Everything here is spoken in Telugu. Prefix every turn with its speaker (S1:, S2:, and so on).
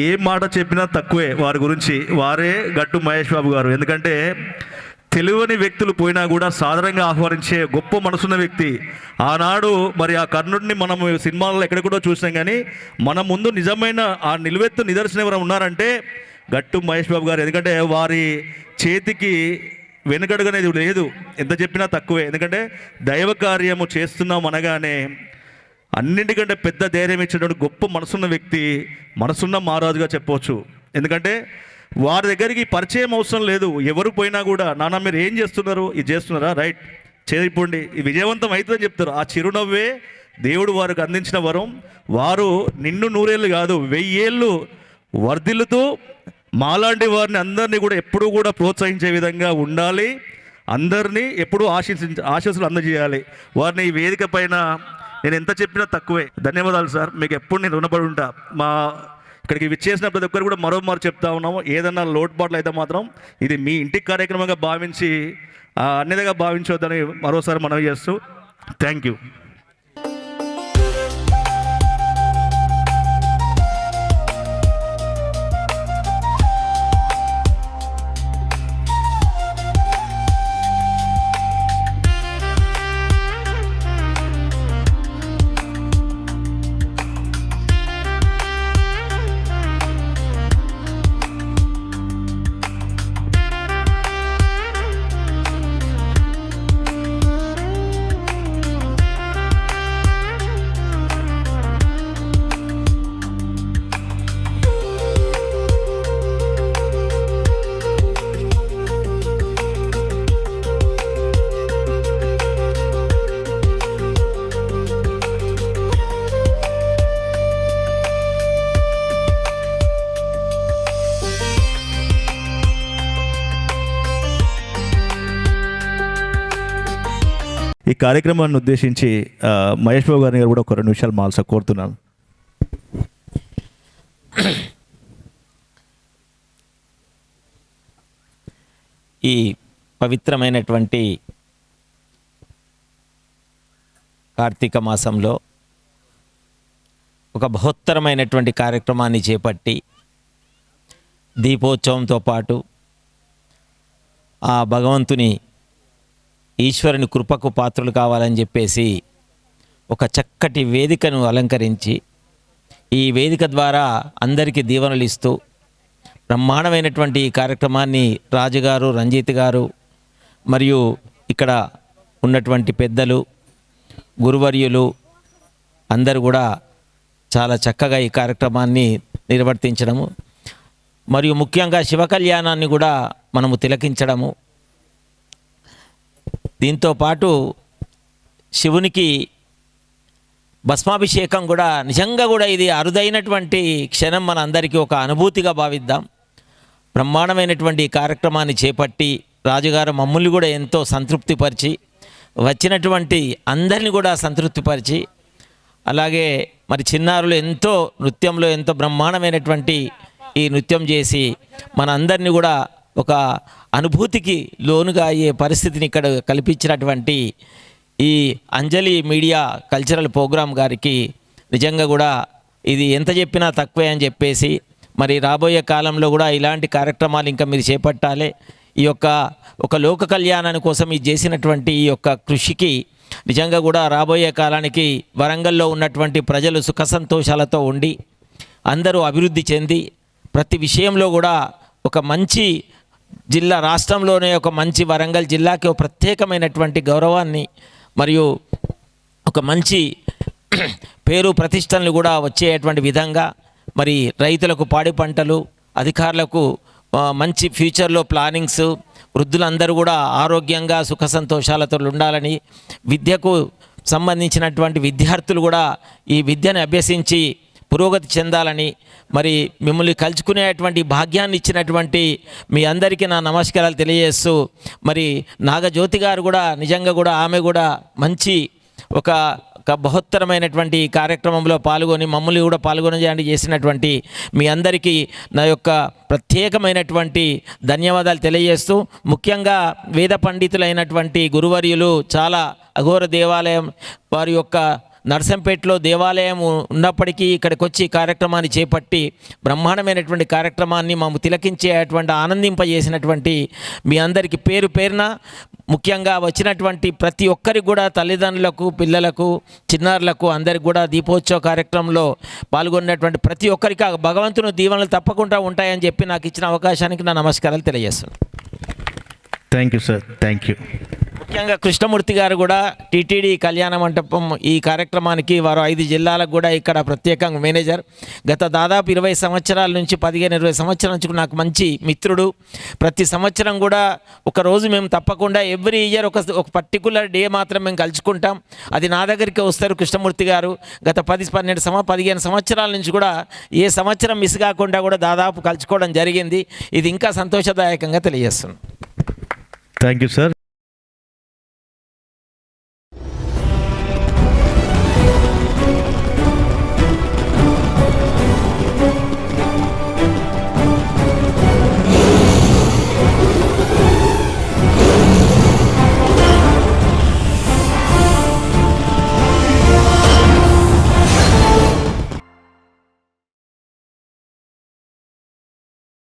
S1: ఏ మాట చెప్పినా తక్కువే వారి గురించి. వారే గట్టు మహేష్ బాబు గారు. ఎందుకంటే తెలియని వ్యక్తులు పోయినా కూడా సాధారణంగా ఆహ్వానించే గొప్ప మనసున్న వ్యక్తి. ఆనాడు మరి ఆ కర్ణుడిని మనం సినిమాల్లో ఎక్కడెక్కడో చూసాం, కానీ మన ముందు నిజమైన ఆ నిలువెత్తు నిదర్శనం ఎవరైనా ఉన్నారంటే గట్టు మహేష్ బాబు గారు. ఎందుకంటే వారి చేతికి వెనుకడుగనేది లేదు, ఎంత చెప్పినా తక్కువే. ఎందుకంటే దైవ కార్యము చేస్తున్నాం అనగానే అన్నింటికంటే పెద్ద ధైర్యం ఇచ్చేటువంటి గొప్ప మనసున్న వ్యక్తి, మనసున్న మహారాజుగా చెప్పవచ్చు. ఎందుకంటే వారి దగ్గరికి పరిచయం అవసరం లేదు. ఎవరు పోయినా కూడా నాన్న మీరు ఏం చేస్తున్నారు, ఇది చేస్తున్నారా, రైట్ చేయిపోండి, ఇది విజయవంతం అవుతుందని చెప్తారు. ఆ చిరునవ్వే దేవుడు వారికి అందించిన వరం. వారు నిన్ను 100 ఏళ్ళు కాదు 1000 ఏళ్ళు వర్ధిల్లుతూ మాలాంటి వారిని అందరినీ కూడా ఎప్పుడూ కూడా ప్రోత్సహించే విధంగా ఉండాలి. అందరినీ ఎప్పుడూ ఆశీస్సులు అందజేయాలి. వారిని ఈ వేదిక పైన నేను ఎంత చెప్పినా తక్కువే. ధన్యవాదాలు సార్, మీకు ఎప్పుడు నేను రుణపడి ఉంటా. మా ఇక్కడికి విచ్చేసిన ప్రతి ఒక్కరు కూడా మరోమారు చెప్తా ఉన్నాము, ఏదన్నా లోటుపాట్లు అయితే మాత్రం ఇది మీ ఇంటి కార్యక్రమంగా భావించి అన్నిదిగా భావించవద్దని మరోసారి మనవి చేస్తూ థ్యాంక్ యూ. ఈ కార్యక్రమాన్ని ఉద్దేశించి మహేష్ బాబు గారిని కూడా ఒక 2 నిమిషాలు మాల్సా కోరుతున్నాను.
S2: ఈ పవిత్రమైనటువంటి కార్తీక మాసంలో ఒక బృహత్తరమైనటువంటి కార్యక్రమాన్ని చేపట్టి దీపోత్సవంతో పాటు ఆ భగవంతుని ఈశ్వరుని కృపకు పాత్రలు కావాలని చెప్పేసి ఒక చక్కటి వేదికను అలంకరించి ఈ వేదిక ద్వారా అందరికీ దీవెనలు ఇస్తూ బ్రహ్మాండమైనటువంటి ఈ కార్యక్రమాన్ని రాజుగారు, రంజిత్ గారు మరియు ఇక్కడ ఉన్నటువంటి పెద్దలు, గురువర్యులు అందరూ కూడా చాలా చక్కగా ఈ కార్యక్రమాన్ని నిర్వర్తించడము మరియు ముఖ్యంగా శివ కళ్యాణాన్ని కూడా మనము తిలకించడము. దీంతో పాటు శివునికి భస్మాభిషేకం కూడా నిజంగా కూడా ఇది అరుదైనటువంటి క్షణం, మన అందరికీ ఒక అనుభూతిగా భావిద్దాం. బ్రహ్మాండమైనటువంటి కార్యక్రమాన్ని చేపట్టి రాజుగారు మమ్మల్ని కూడా ఎంతో సంతృప్తిపరిచి వచ్చినటువంటి అందరిని కూడా సంతృప్తిపరిచి అలాగే మరి చిన్నారులు ఎంతో నృత్యంలో ఎంతో బ్రహ్మాండమైనటువంటి ఈ నృత్యం చేసి మన అందరినీ కూడా ఒక అనుభూతికి లోనుగా అయ్యే పరిస్థితిని ఇక్కడ కల్పించినటువంటి ఈ అంజలి మీడియా కల్చరల్ ప్రోగ్రామ్ గారికి నిజంగా కూడా ఇది ఎంత చెప్పినా తక్కువే అని చెప్పేసి మరి రాబోయే కాలంలో కూడా ఇలాంటి కార్యక్రమాలు ఇంకా మీరు చేపట్టాలి. ఈ యొక్క ఒక లోక కళ్యాణాని కోసం ఇది చేసినటువంటి ఈ యొక్క కృషికి నిజంగా కూడా రాబోయే కాలానికి వరంగల్లో ఉన్నటువంటి ప్రజలు సుఖ సంతోషాలతో ఉండి అందరూ అభివృద్ధి చెంది ప్రతి విషయంలో కూడా ఒక మంచి జిల్లా, రాష్ట్రంలోనే ఒక మంచి వరంగల్ జిల్లాకి ఒక ప్రత్యేకమైనటువంటి గౌరవాన్ని మరియు ఒక మంచి పేరు ప్రతిష్టలు కూడా వచ్చేటువంటి విధంగా మరి రైతులకు పాడి పంటలు, అధికారులకు మంచి ఫ్యూచర్లో ప్లానింగ్స్, వృద్ధులందరూ కూడా ఆరోగ్యంగా సుఖ సంతోషాలతో ఉండాలని, విద్యకు సంబంధించినటువంటి విద్యార్థులు కూడా ఈ విద్యను అభ్యసించి పురోగతి చెందాలని మరి మిమ్మల్ని కలుసుకునేటువంటి భాగ్యాన్ని ఇచ్చినటువంటి మీ అందరికీ నా నమస్కారాలు తెలియజేస్తూ మరి నాగజ్యోతి గారు కూడా నిజంగా కూడా ఆమె కూడా మంచి ఒక బృహత్తరమైనటువంటి కార్యక్రమంలో పాల్గొని మమ్మల్ని కూడా పాల్గొనజేయండి చేసినటువంటి మీ అందరికీ నా యొక్క ప్రత్యేకమైనటువంటి ధన్యవాదాలు తెలియజేస్తూ ముఖ్యంగా వేద పండితులైనటువంటి గురువర్యులు చాలా అఘోర దేవాలయం వారి యొక్క నర్సంపేటలో దేవాలయం ఉన్నప్పటికీ ఇక్కడికి వచ్చి ఈ కార్యక్రమాన్ని చేపట్టి బ్రహ్మాండమైనటువంటి కార్యక్రమాన్ని మాము తిలకించేటువంటి ఆనందింపజేసినటువంటి మీ అందరికీ పేరు పేరున, ముఖ్యంగా వచ్చినటువంటి ప్రతి ఒక్కరికి కూడా తల్లిదండ్రులకు, పిల్లలకు, చిన్నారులకు అందరికి కూడా దీపోత్సవ కార్యక్రమంలో పాల్గొన్నటువంటి ప్రతి ఒక్కరికి ఆ భగవంతుని దీవెనలు తప్పకుండా ఉంటాయని చెప్పి నాకు ఇచ్చిన అవకాశానికి నా నమస్కారాలు తెలియజేస్తున్నాను.
S1: Thank you sir, thank you.
S2: ముఖ్యంగా కృష్ణమూర్తి గారు కూడా టీటీడీ కళ్యాణ మంటపం ఈ కార్యక్రమానికి వారు 5 జిల్లాలకు కూడా ఇక్కడ ప్రత్యేకంగా మేనేజర్. గత దాదాపు 20 సంవత్సరాల నుంచి 15-20 సంవత్సరాల నుంచి నాకు మంచి మిత్రుడు. ప్రతి సంవత్సరం కూడా ఒక రోజు మేము తప్పకుండా ఎవ్రీ ఇయర్ ఒక పర్టికులర్ డే మాత్రం మేము కలుసుకుంటాం. అది నా దగ్గరికి వస్తారు కృష్ణమూర్తి గారు. గత 15 సంవత్సరాల నుంచి కూడా ఏ సంవత్సరం మిస్ కాకుండా కూడా దాదాపు కలుసుకోవడం జరిగింది. ఇది ఇంకా సంతోషదాయకంగా తెలియజేస్తుంది.
S1: Thank you sir.